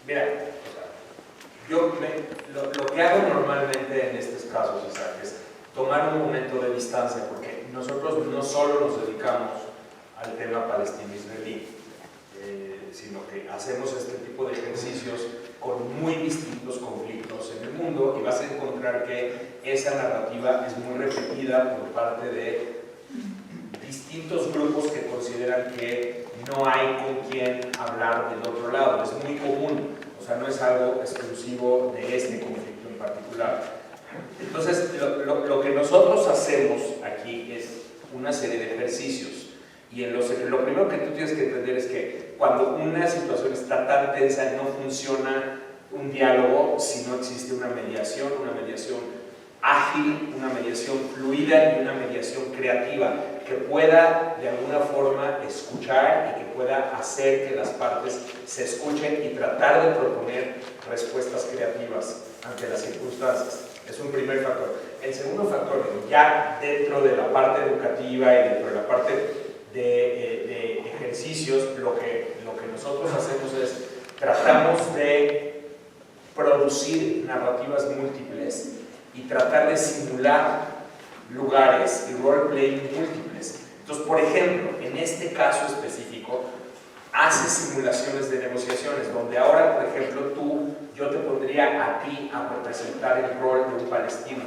Mira, lo que hago normalmente en estos casos, Isaac, es tomar un momento de distancia, porque nosotros no solo nos dedicamos al tema palestino-israelí, sino que hacemos este tipo de ejercicios con muy distintos conflictos en el mundo, y vas a encontrar que esa narrativa es muy repetida por parte de distintos grupos que consideran que no hay con quién hablar del otro lado. Es muy común, o sea, no es algo exclusivo de este conflicto en particular. Entonces, lo que nosotros hacemos aquí es una serie de ejercicios, y lo primero que tú tienes que entender es que cuando una situación está tan tensa no funciona un diálogo si no existe una mediación ágil, una mediación fluida y una mediación creativa que pueda de alguna forma escuchar y que pueda hacer que las partes se escuchen y tratar de proponer respuestas creativas ante las circunstancias. Es un primer factor. El segundo factor, ya dentro de la parte educativa y dentro de la parte de ejercicios, lo que nosotros hacemos es tratamos de producir narrativas múltiples y tratar de simular lugares y role-playing múltiples. Entonces, por ejemplo, en este caso específico, hace simulaciones de negociaciones, donde ahora, por ejemplo, yo te pondría a ti a representar el rol de un palestino,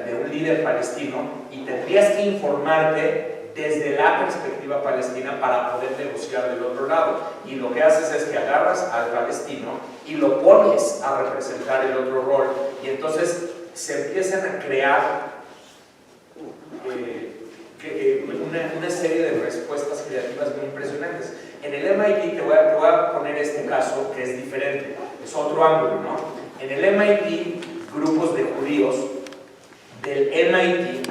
de un líder palestino, y tendrías que informarte desde la perspectiva palestina para poder negociar del otro lado. Y lo que haces es que agarras al palestino y lo pones a representar el otro rol, y entonces se empiezan a crear una serie de respuestas creativas muy impresionantes. En el MIT te voy a poner este caso que es diferente, es otro ángulo, ¿no? En el MIT, grupos de judíos del MIT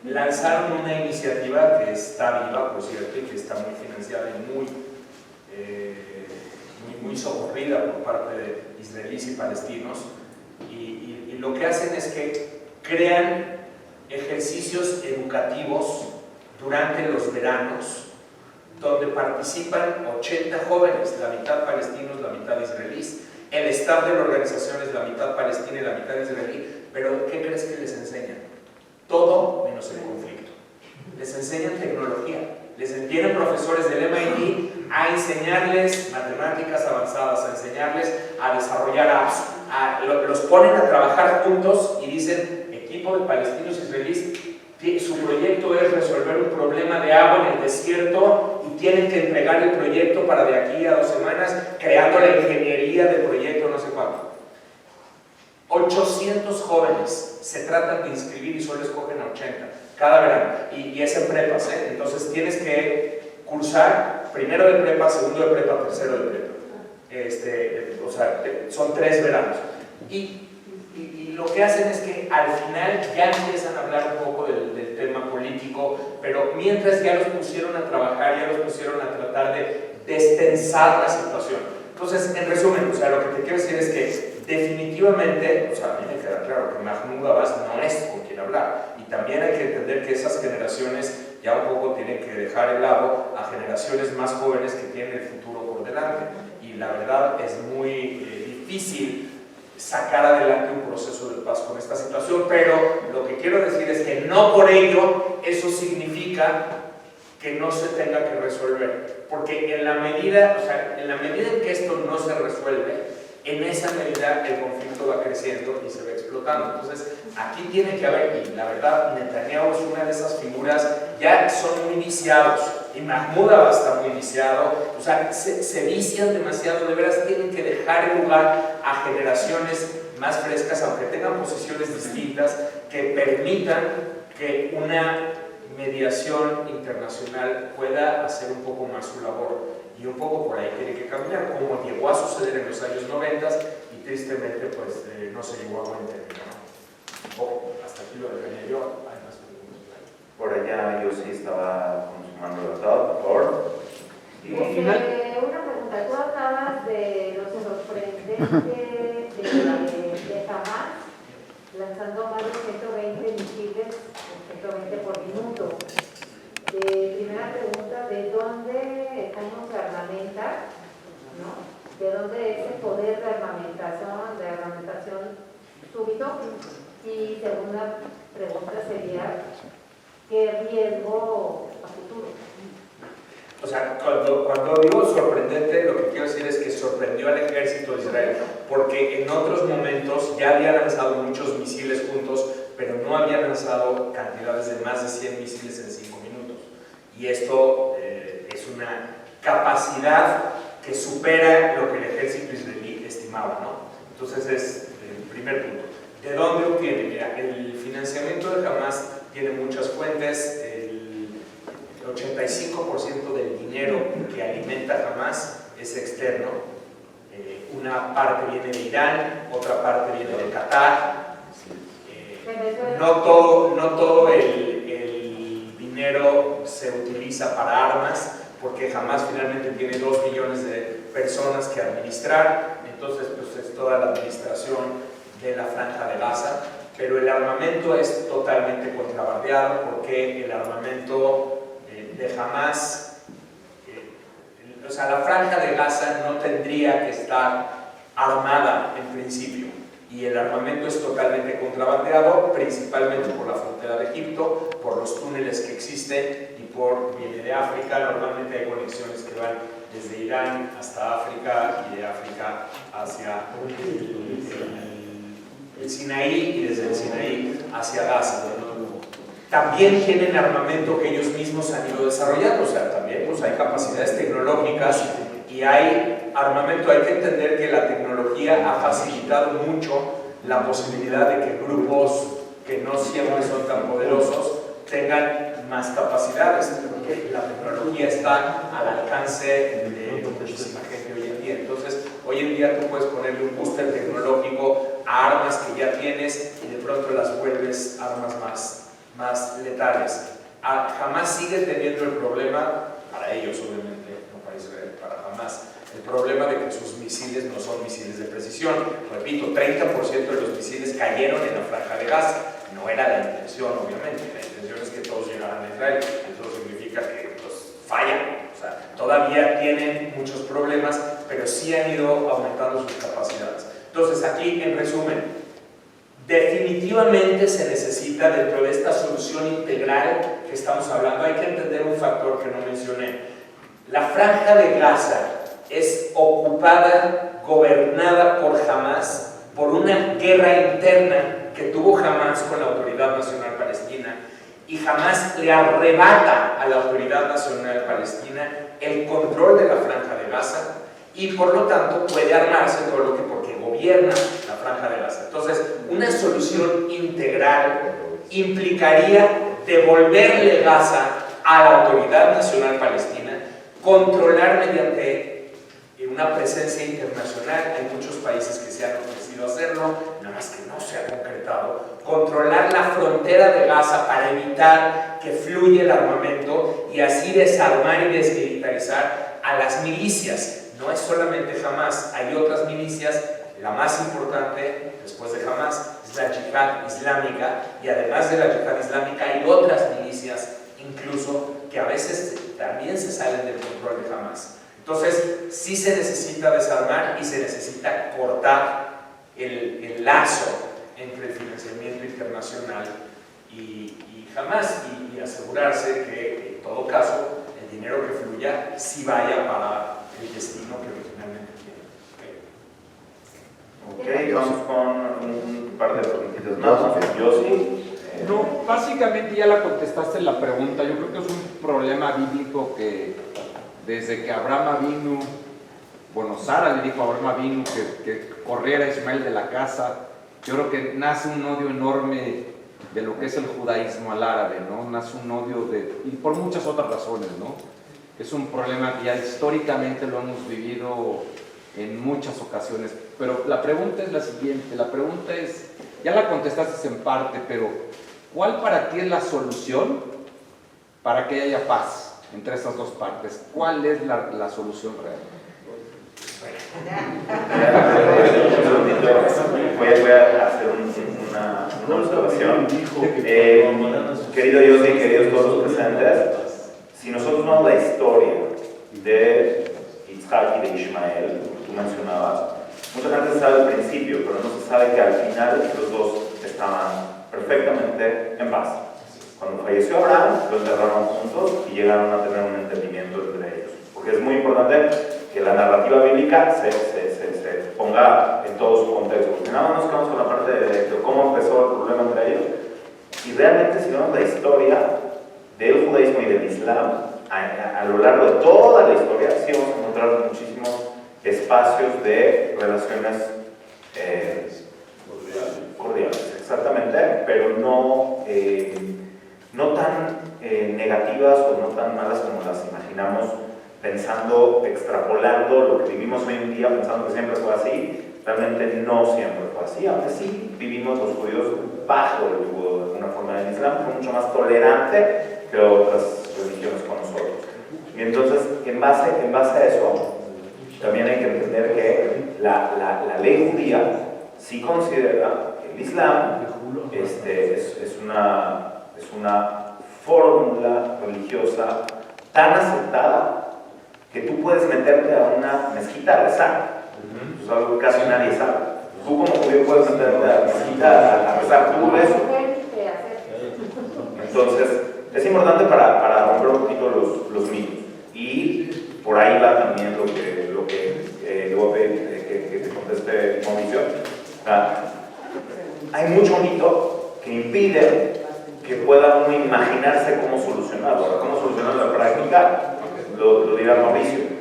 lanzaron una iniciativa que está viva, por cierto, y que está muy financiada y muy socorrida por parte de israelíes y palestinos, y lo que hacen es que crean ejercicios educativos durante los veranos donde participan 80 jóvenes, la mitad palestinos, la mitad israelíes. El staff de la organización es la mitad palestina y la mitad israelí, pero ¿qué crees que les enseñan? Todo menos el conflicto. Les enseñan tecnología, vienen profesores del MIT a enseñarles matemáticas avanzadas, a enseñarles a desarrollar apps, los ponen a trabajar juntos y dicen, equipo de palestinos israelíes, su proyecto es resolver un problema de agua en el desierto y tienen que entregar el proyecto para de aquí a 2 semanas, creando la ingeniería del proyecto, no sé cuánto. 800 jóvenes se tratan de inscribir y solo escogen a 80 cada verano, y es en prepas, ¿eh? Entonces tienes que cursar primero de prepa, segundo de prepa, tercero de prepa, o sea, son 3 veranos, y lo que hacen es que al final ya empiezan a hablar un poco del tema político, pero mientras ya los pusieron a trabajar, ya los pusieron a tratar de destensar la situación. Entonces, en resumen, o sea, lo que te quiero decir es que definitivamente, o sea, a mí me queda claro que Mahmoud Abbas no es con quien hablar, y también hay que entender que esas generaciones ya un poco tienen que dejar de lado a generaciones más jóvenes que tienen el futuro por delante, y la verdad es muy difícil sacar adelante un proceso de paz con esta situación, pero lo que quiero decir es que no por ello eso significa que no se tenga que resolver, porque en la medida en que esto no se resuelve, en esa medida el conflicto va creciendo y se va explotando. Entonces aquí tiene que haber, y la verdad Netanyahu es una de esas figuras, ya son muy viciados, y Mahmoud Abbas está muy viciado, o sea, se vician demasiado, de veras tienen que dejar el lugar a generaciones más frescas, aunque tengan posiciones distintas, que permitan que una mediación internacional pueda hacer un poco más su labor, y un poco por ahí tiene que caminar, como llegó a suceder en los años 90 y tristemente pues no se llegó a buen término. Hasta aquí lo dejaría yo. Hay más preguntas. Por allá yo sí estaba consumando la tabla, por favor. Y al final... Una pregunta, tú hablabas de lo sorprendente de Hamas lanzando más de 120 misiles, 120 por minuto. Primera pregunta, ¿de dónde están los armamentas? ¿No? ¿De dónde es el poder de armamentación súbito. Y segunda pregunta sería, ¿qué riesgo a futuro? O sea, cuando digo sorprendente, lo que quiero decir es que sorprendió al ejército de Israel, porque en otros momentos ya había lanzado muchos misiles juntos, pero no había lanzado cantidades de más de 100 misiles en 5 minutos. Y esto es una capacidad que supera lo que el ejército israelí estimaba, ¿no? Entonces es el primer punto. ¿De dónde obtiene? Mira, el financiamiento de Hamas tiene muchas fuentes. El 85% del dinero que alimenta Hamas es externo. Una parte viene de Irán, otra parte viene de Qatar. No todo el dinero se utiliza para armas, porque Hamas finalmente tiene 2 millones de personas que administrar, entonces pues es toda la administración de la Franja de Gaza, pero el armamento es totalmente contrabandeado, porque el armamento de Hamas, o sea, la Franja de Gaza no tendría que estar armada en principio, y el armamento es totalmente contrabandeado, principalmente por la frontera de Egipto, por los túneles que existen, y viene de África. Normalmente hay conexiones que van desde Irán hasta África, y de África hacia el Sinaí, y desde el Sinaí hacia Gaza. También tienen armamento que ellos mismos han ido desarrollando, o sea, también pues, hay capacidades tecnológicas y hay armamento. Hay que entender que la tecnología ha facilitado mucho la posibilidad de que grupos que no siempre son tan poderosos tengan más capacidades, porque la tecnología está al alcance de muchísima gente hoy en día. Entonces, hoy en día tú puedes ponerle un booster tecnológico a armas que ya tienes y de pronto las vuelves armas más letales. Hamas sigue teniendo el problema, para ellos obviamente, no para Israel, para Hamas, el problema de que sus misiles no son misiles de precisión. Repito, 30% de los misiles cayeron en la Franja de Gaza. No era la intención, obviamente. La intención es que todos llegaran a Israel. Eso significa que pues, fallan. O sea, todavía tienen muchos problemas, pero sí han ido aumentando sus capacidades. Entonces, aquí, en resumen, definitivamente se necesita, dentro de esta solución integral que estamos hablando, hay que entender un factor que no mencioné. La Franja de Gaza es ocupada, gobernada por Hamas, por una guerra interna que tuvo Hamas con la Autoridad Nacional Palestina, y Hamas le arrebata a la Autoridad Nacional Palestina el control de la Franja de Gaza, y por lo tanto puede armarse todo lo que, porque gobierna la Franja de Gaza. Entonces, una solución integral implicaría devolverle Gaza a la Autoridad Nacional Palestina, controlar mediante una presencia internacional. Hay muchos países que se han ofrecido hacerlo, nada más que no se ha concretado. Controlar la frontera de Gaza para evitar que fluya el armamento y así desarmar y desmilitarizar a las milicias. No es solamente Hamas, hay otras milicias. La más importante después de Hamas es la Yihad Islámica, y además de la Yihad Islámica hay otras milicias incluso que a veces también se salen del control de Hamas. Entonces, sí se necesita desarmar y se necesita cortar el lazo entre el financiamiento internacional y Hamas, y asegurarse que, en todo caso, el dinero que fluya sí vaya para el destino que originalmente tiene. Ok, vamos con un par de preguntitas más. Yossi. No, básicamente ya la contestaste la pregunta. Yo creo que es un problema bíblico que desde que Abraham Avinu, bueno, Sara le dijo a Abraham Avinu que corriera a Ismael de la casa. Yo creo que nace un odio enorme de lo que es el judaísmo al árabe, ¿no? Nace un odio y por muchas otras razones, ¿no? Es un problema que ya históricamente lo hemos vivido en muchas ocasiones. Pero la pregunta es la siguiente, la pregunta es, ya la contestaste en parte, pero ¿cuál para ti es la solución para que haya paz entre estas dos partes? ¿Cuál es la solución real? Voy a hacer una observación. Querido Yossi, queridos todos los presentes, si nosotros vemos la historia de Isaac y de Ismael, tú mencionabas, mucha gente sabe al principio, pero no se sabe que al final los dos estaban perfectamente en paz. Cuando falleció Abraham, lo enterraron juntos y llegaron a tener un entendimiento entre ellos. Porque es muy importante que la narrativa bíblica se ponga en todo su contexto. Porque nada más nos quedamos con la parte de cómo empezó el problema entre ellos. Y realmente, si vemos la historia del judaísmo y del islam, a lo largo de toda la historia, sí vamos a encontrar muchísimos espacios de relaciones cordiales, exactamente, pero no tan negativas o no tan malas como las imaginamos, pensando, extrapolando lo que vivimos hoy en día, pensando que siempre fue así. Realmente no siempre fue así, aunque sí vivimos los judíos bajo el yugo de alguna forma del Islam, fue mucho más tolerante que otras religiones con nosotros. Y entonces, en base a eso, también hay que entender que la ley judía sí considera que el Islam es una fórmula religiosa tan aceptada que tú puedes meterte a una mezquita a rezar. Es algo que casi nadie sabe. Tú como judío puedes meterte a la mezquita a rezar. ¿Tú ves? Entonces, es importante para romper un poquito los mitos. Y por ahí va también lo que le voy a pedir que te conteste, Mauricio. Hay mucho mito que impide que pueda uno imaginarse cómo solucionarlo. Ahora, cómo solucionarlo en la práctica, lo dirá Mauricio.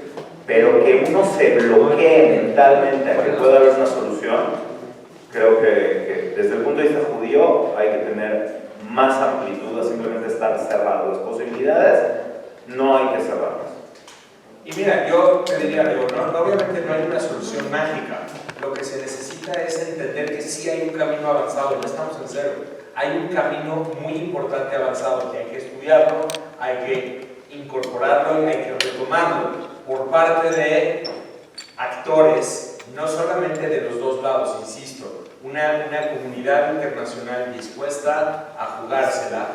Pero que uno se bloquee mentalmente a que pueda haber una solución, creo que desde el punto de vista judío hay que tener más amplitud a simplemente estar cerrado. Las posibilidades no hay que cerrarlas. Y mira, yo te diría, obviamente no hay una solución mágica. Lo que se necesita es entender que sí hay un camino avanzado, no estamos en cero. Hay un camino muy importante avanzado que hay que estudiarlo, hay que incorporarlo y hay que retomarlo por parte de actores, no solamente de los dos lados, insisto, una comunidad internacional dispuesta a jugársela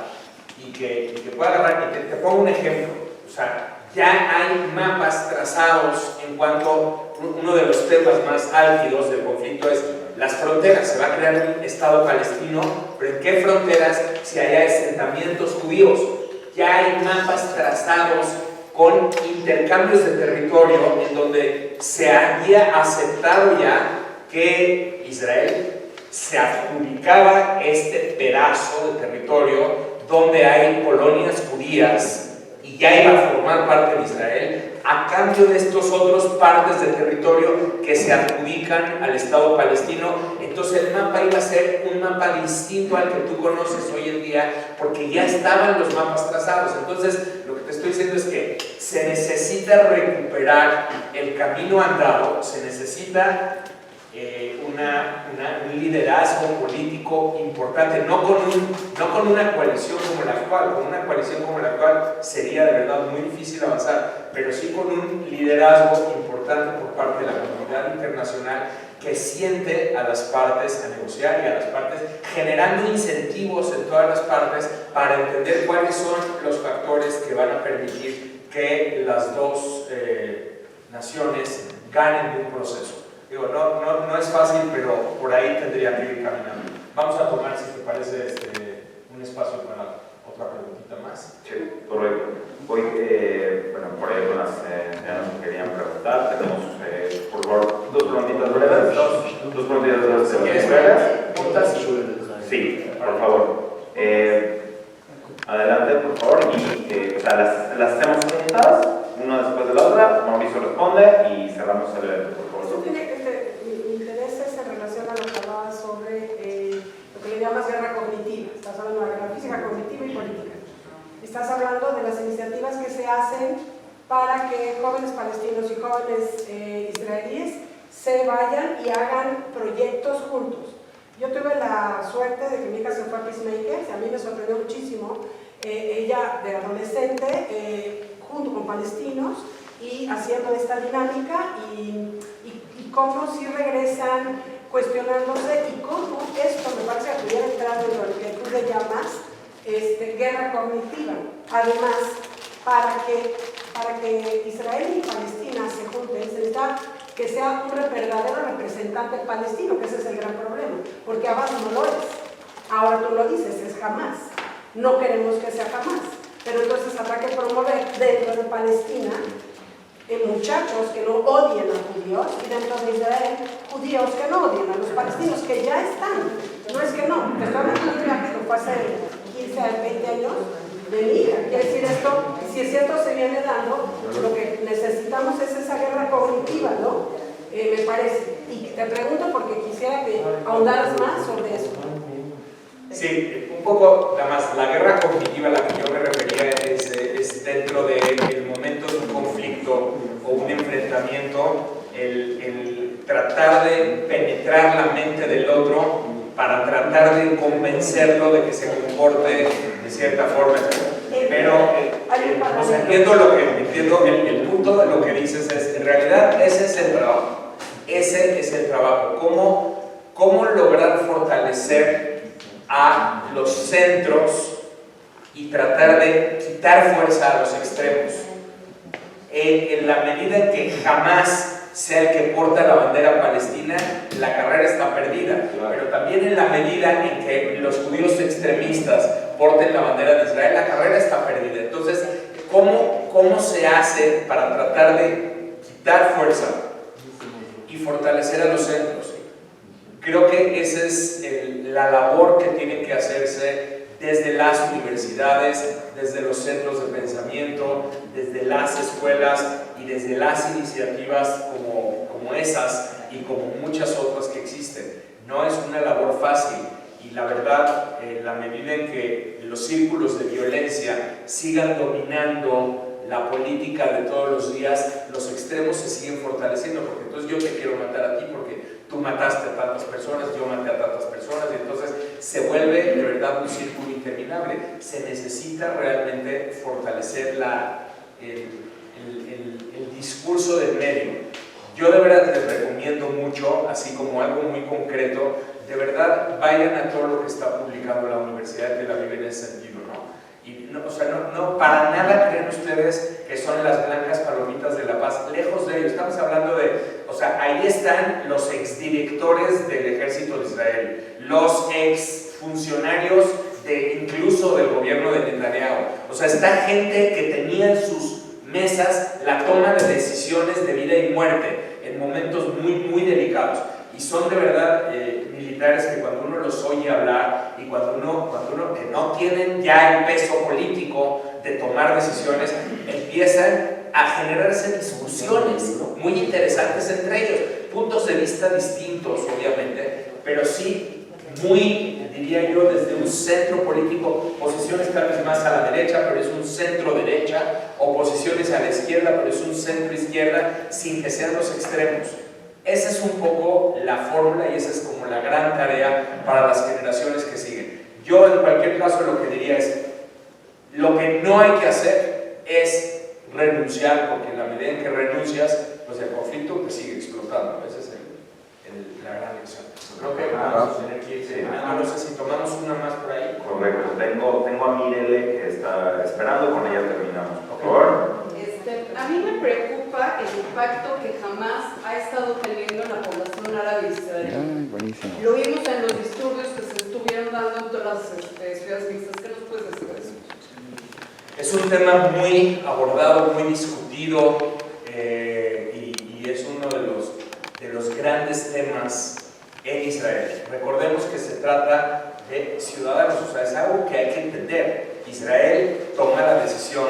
y que pueda agarrar. Y te pongo un ejemplo, o sea, ya hay mapas trazados en cuanto uno de los temas más álgidos del conflicto es las fronteras. Se va a crear un Estado palestino, pero ¿en qué fronteras? Si hay asentamientos judíos. Ya hay mapas trazados con intercambios de territorio en donde se había aceptado ya que Israel se adjudicaba este pedazo de territorio donde hay colonias judías y ya iba a formar parte de Israel a cambio de estos otros partes de territorio que se adjudican al Estado palestino. Entonces el mapa iba a ser un mapa distinto al que tú conoces hoy en día porque ya estaban los mapas trazados. Entonces lo que te estoy diciendo es que se necesita recuperar el camino andado, se necesita un liderazgo político importante, no con una coalición como la actual. Con una coalición como la actual sería de verdad muy difícil avanzar, pero sí con un liderazgo importante por parte de la comunidad internacional que siente a las partes a negociar y a las partes generando incentivos en todas las partes para entender cuáles son los factores que van a permitir que las dos naciones ganen de un proceso. Digo, no es fácil, pero por ahí tendría que ir caminando. Vamos a tomar, si te parece, un espacio para otra preguntita más. Sí, correcto. Hoy, bueno, por ahí algunas ya nos querían preguntar. Tenemos, por favor, dos preguntitas breves. Dos preguntitas breves. Sí, por favor. Adelante, por favor. Y las hacemos juntas, una después de la otra. Mauricio responde y cerramos el evento, por favor. Mi interés es en relación a lo que hablabas sobre lo que le llamas guerra cognitiva. Estás hablando de la guerra física, cognitiva y política. Estás hablando de las iniciativas que se hacen para que jóvenes palestinos y jóvenes israelíes se vayan y hagan proyectos juntos. Yo tuve la suerte de que mi hija se fue a Peacemakers, a mí me sorprendió muchísimo. Ella de adolescente, junto con palestinos, y haciendo esta dinámica y cómo si regresan cuestionándose y cómo esto me parece que pudiera entrar en lo que tú le llamas guerra cognitiva. Además, para que Israel y Palestina se junten, se necesita que sea un verdadero representante palestino, que ese es el gran problema, porque Abbas no lo es. Ahora tú lo dices, es Hamas. No queremos que sea Hamas, pero entonces habrá que promover dentro de Palestina muchachos que no odien a judíos y dentro de Israel judíos que no odien a los palestinos, que ya están. No es que no, te estoy hablando de un viaje que fue hace 15 a 20 años de mi hija. Quiere decir esto, si es cierto se viene dando, lo que necesitamos es esa guerra cognitiva, ¿no? Me parece. Y te pregunto porque quisiera que ahondaras más sobre eso. Sí, un poco, nada más, la guerra cognitiva a la que yo me refería es dentro del momento de un conflicto o un enfrentamiento, el tratar de penetrar la mente del otro para tratar de convencerlo de que se comporte de cierta forma. Pero o sea, entiendo el punto de lo que dices, es en realidad ese es el trabajo. Ese es el trabajo. ¿Cómo lograr fortalecer a los centros y tratar de quitar fuerza a los extremos? En la medida en que jamás sea el que porta la bandera palestina, la carrera está perdida. Pero también en la medida en que los judíos extremistas porten la bandera de Israel, la carrera está perdida. Entonces, ¿cómo se hace para tratar de quitar fuerza y fortalecer a los centros? Creo que esa es la labor que tiene que hacerse desde las universidades, desde los centros de pensamiento, desde las escuelas y desde las iniciativas como esas y como muchas otras que existen. No es una labor fácil y la verdad, en la medida en que los círculos de violencia sigan dominando la política de todos los días, los extremos se siguen fortaleciendo, porque entonces yo te quiero matar a ti porque tú mataste a tantas personas, yo maté a tantas personas, y entonces se vuelve de verdad un círculo interminable. Se necesita realmente fortalecer el discurso del medio. Yo de verdad les recomiendo mucho, así como algo muy concreto, de verdad vayan a todo lo que está publicando la Universidad de Tel Aviv en ese sentido, ¿no? Y no, para nada creen ustedes que son las blancas palomitas de la paz, lejos de ello. Estamos hablando o sea, ahí están los exdirectores del ejército de Israel, los exfuncionarios incluso del gobierno de Netanyahu. O sea, está gente que tenía en sus mesas la toma de decisiones de vida y muerte en momentos muy, muy delicados. Y son de verdad militares que cuando uno los oye hablar y cuando uno que no tienen ya el peso político de tomar decisiones, empiezan a generarse discusiones muy interesantes entre ellos, puntos de vista distintos obviamente, pero sí muy, diría yo, desde un centro político, posiciones tal vez más a la derecha, pero es un centro derecha, o posiciones a la izquierda, pero es un centro izquierda, sin que sean los extremos. Esa es un poco la fórmula y esa es como la gran tarea para las generaciones que siguen. Yo en cualquier caso lo que diría es, lo que no hay que hacer es renunciar, porque en la medida en que renuncias, pues el conflicto te sigue explotando. Esa es la gran lección. Creo que vamos a tener que ir. No sé si tomamos una más por ahí. Correcto. Tengo a Mirele que está esperando, con ella terminamos. Por favor. A mí me preocupa el impacto que jamás ha estado teniendo en la población árabe israelí. Lo vimos en los disturbios que se estuvieron dando en todas las ciudades mixtas. ¿Qué nos puedes decir de eso? Es un tema muy abordado, muy discutido y es uno de los grandes temas en Israel. Recordemos que se trata de ciudadanos, o sea, es algo que hay que entender. Israel toma la decisión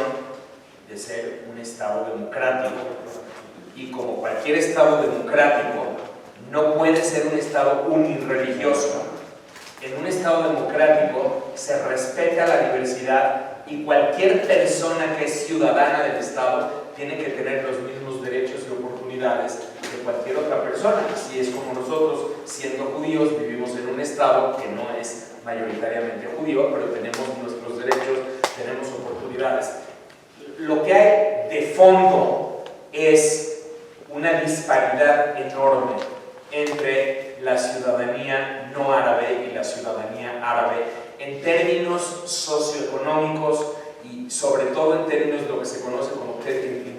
de ser un Estado democrático y como cualquier Estado democrático no puede ser un Estado unirreligioso. En un Estado democrático se respeta la diversidad y cualquier persona que es ciudadana del Estado tiene que tener los mismos derechos y oportunidades de cualquier otra persona. Así es como nosotros, siendo judíos, vivimos en un Estado que no es mayoritariamente judío, pero tenemos nuestros derechos, tenemos oportunidades. Lo que hay de fondo es una disparidad enorme entre la ciudadanía no árabe y la ciudadanía árabe en términos socioeconómicos y sobre todo en términos de lo que se conoce como en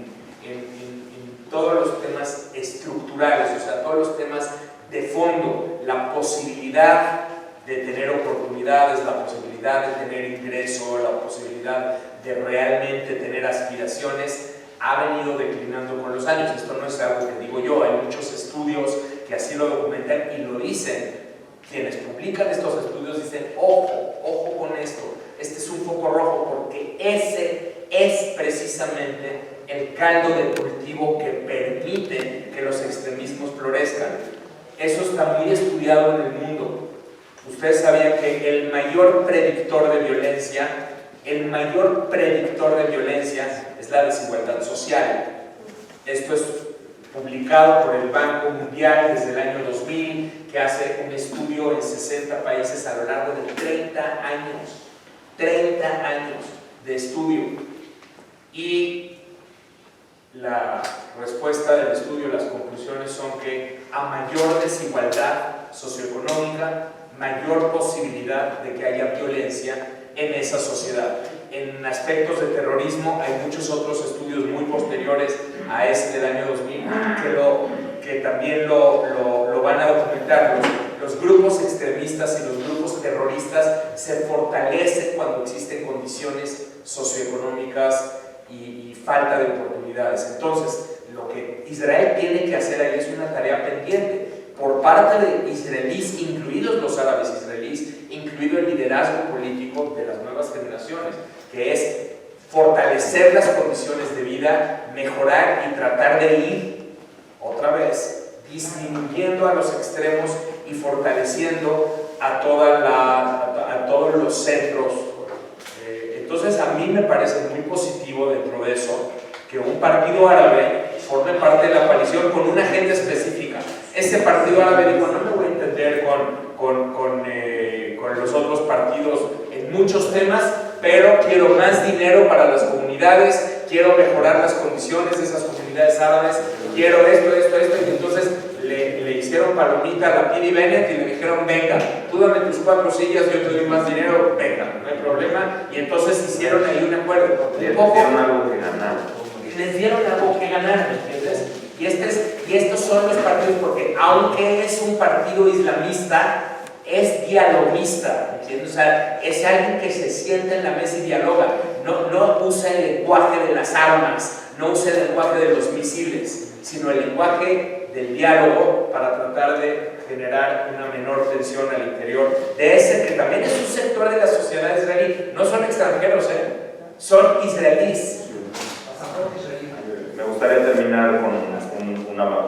todos los temas estructurales estructurales, o sea, todos los temas de fondo, la posibilidad de tener oportunidades, la posibilidad de tener ingreso, la posibilidad de realmente tener aspiraciones, ha venido declinando con los años. Esto no es algo que digo yo, hay muchos estudios que así lo documentan y lo dicen. Quienes publican estos estudios dicen, ojo con esto, este es un foco rojo porque ese es precisamente el caldo de cultivo que permite que los extremismos florezcan. Eso está muy estudiado en el mundo. Ustedes sabían que el mayor predictor de violencia es la desigualdad social. Esto es publicado por el Banco Mundial desde el año 2000, que hace un estudio en 60 países a lo largo de 30 años de estudio. Y la respuesta del estudio, las conclusiones son que a mayor desigualdad socioeconómica, mayor posibilidad de que haya violencia en esa sociedad. En aspectos de terrorismo hay muchos otros estudios muy posteriores a ese del año 2000 que también lo van a documentar. Los grupos extremistas y los grupos terroristas se fortalecen cuando existen condiciones socioeconómicas y falta de oportunidades. Entonces, lo que Israel tiene que hacer ahí es una tarea pendiente por parte de israelíes, incluidos los árabes israelíes, incluido el liderazgo político de las nuevas generaciones, que es fortalecer las condiciones de vida, mejorar y tratar de ir, otra vez, disminuyendo a los extremos y fortaleciendo a todos los centros. Entonces, a mí me parece muy positivo dentro de eso que un partido árabe forme parte de la coalición con una agenda específica. Este partido árabe dijo, no me voy a entender con los otros partidos en muchos temas, pero quiero más dinero para las comunidades, quiero mejorar las condiciones de esas comunidades árabes, quiero esto, y entonces le hicieron palomita a la Piri Bennett y le dijeron, venga, tú dame tus 4 sillas, yo te doy más dinero, venga, no hay problema, y entonces hicieron ahí un acuerdo. Les dieron algo que ganar. Les dieron algo que ganar, ¿me entiendes? Y estos son los partidos, porque aunque es un partido islamista, es dialoguista, ¿me entiendes? O sea, es alguien que se sienta en la mesa y dialoga, no usa el lenguaje de las armas, no usa el lenguaje de los misiles, sino el lenguaje del diálogo para tratar de generar una menor tensión al interior de ese que también es un sector de la sociedad israelí. No son extranjeros, son israelíes. Me gustaría terminar con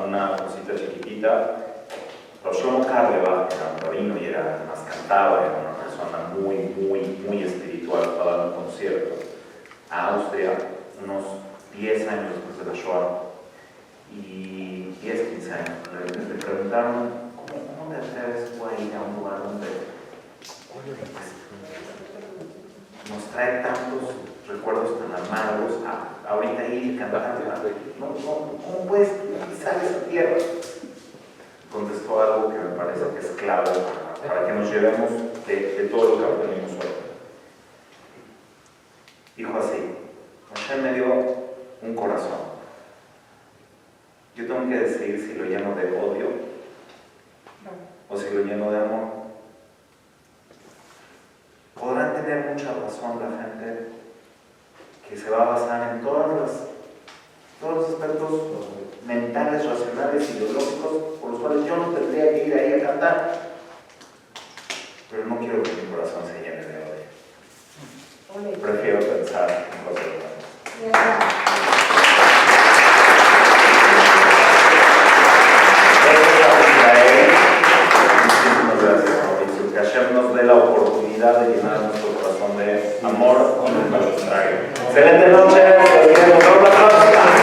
una cosita chiquitita. Shlomo Carlebach era un rabino y era más cantaba, era una persona muy espiritual. Estaba dando un concierto a Austria unos 10 años después de la Shoah, y 10-15 años. Le preguntaron, ¿cómo te atreves tú a ir a un lugar donde nos trae tantos recuerdos tan amargos, ahorita ir y cantar? ¿Cómo puedes pisar esa tierra? Contestó algo que me parece que es clave para que nos llevemos de todo lo que aprendimos hoy. Dijo así: Hashem me dio un corazón. Yo tengo que decidir si lo lleno de odio o si lo lleno de amor. Podrán tener mucha razón la gente que se va a basar en todos los aspectos mentales, racionales, ideológicos, por los cuales yo no tendría que ir ahí a cantar. Pero no quiero que mi corazón se llene de odio. Prefiero pensar en cosas buenas. Muchísimas gracias, Mauricio. Que Hashem nos dé la oportunidad de llenar nuestro corazón de amor y no lo contrario. Excelente noche.